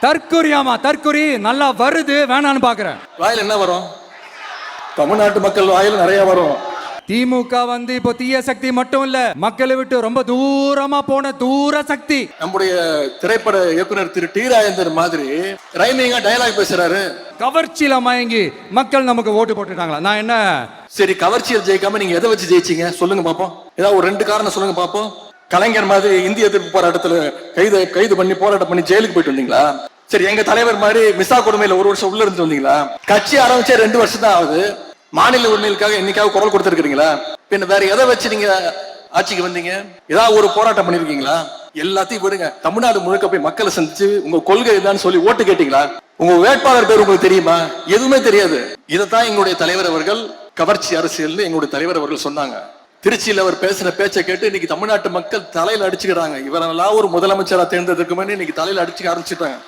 தற்குறியாமா தற்குறி நல்லா வருது வேணான்னு பாக்குறேன். வாயில என்ன வரும்? தமிழ்நாட்டு மக்கள் வாயில நிறைய வரும். திமுக இப்போ தீய சக்தி மட்டும் இல்ல, மக்களை விட்டு ரொம்ப தூரமா போன தூர சக்தி. நம்முடைய திரைப்பட இயக்குனர் திரு டி ராஜேந்தர் மாதிரி ரைமிங்கா டயலாக் பேசுறாரு. கவர்ச்சியில மயங்கி மக்கள் நமக்கு ஓட்டு போட்டுட்டாங்களா? நான் என்ன சரி, கவர்ச்சியில் ஜெயிக்காம நீங்க எதை வச்சு ஜெயிச்சீங்க சொல்லுங்க பாப்போம். ஏதாவது ஒரு 2 காரணம் சொல்லுங்க பாப்போம். கலைஞர் மாதிரி இந்திய எதிர்ப்பு போராட்டத்துல கைது பண்ணி போராட்டம் பண்ணி ஜெயிலுக்கு போயிட்டு வந்தீங்களா? சரி, எங்க தலைவர் மாதிரி மிசா கொடுமையில 1 வருஷம் உள்ள இருந்து வந்தீங்களா? கட்சி ஆரம்பிச்சே 2 வருஷம் தான் ஆகுது. மாநில உரிமைகளுக்காக என்னைக்காவது குரல் கொடுத்திருக்கீங்களா? பின்ன வேற எதை வச்சு நீங்க ஆட்சிக்கு வந்தீங்க? ஏதாவது ஒரு போராட்டம் பண்ணிருக்கீங்களா? எல்லாத்தையும் விடுங்க. தமிழ்நாடு முழுக்க போய் மக்களை சந்திச்சு உங்க கொள்கை என்னன்னு சொல்லி ஓட்டு கேட்டீங்களா? உங்க வேட்பாளர் பேர் உங்களுக்கு தெரியுமா? எதுவுமே தெரியாது. இதைத்தான் எங்களுடைய தலைவர் அவர்கள் கவர்ச்சி அரசியல் எங்களுடைய தலைவர் அவர்கள் சொன்னாங்க. திருச்சியில் அவர் பேசுற பேச்சை கேட்டு இன்னைக்கு தமிழ்நாட்டு மக்கள் தலையில அடிச்சுக்கிறாங்க. இவரெல்லாம் ஒரு முதலமைச்சரா தேர்ந்தெடுக்குமே இன்னைக்கு தலையில அடிச்சுக்க ஆரம்பிச்சுட்டாங்க.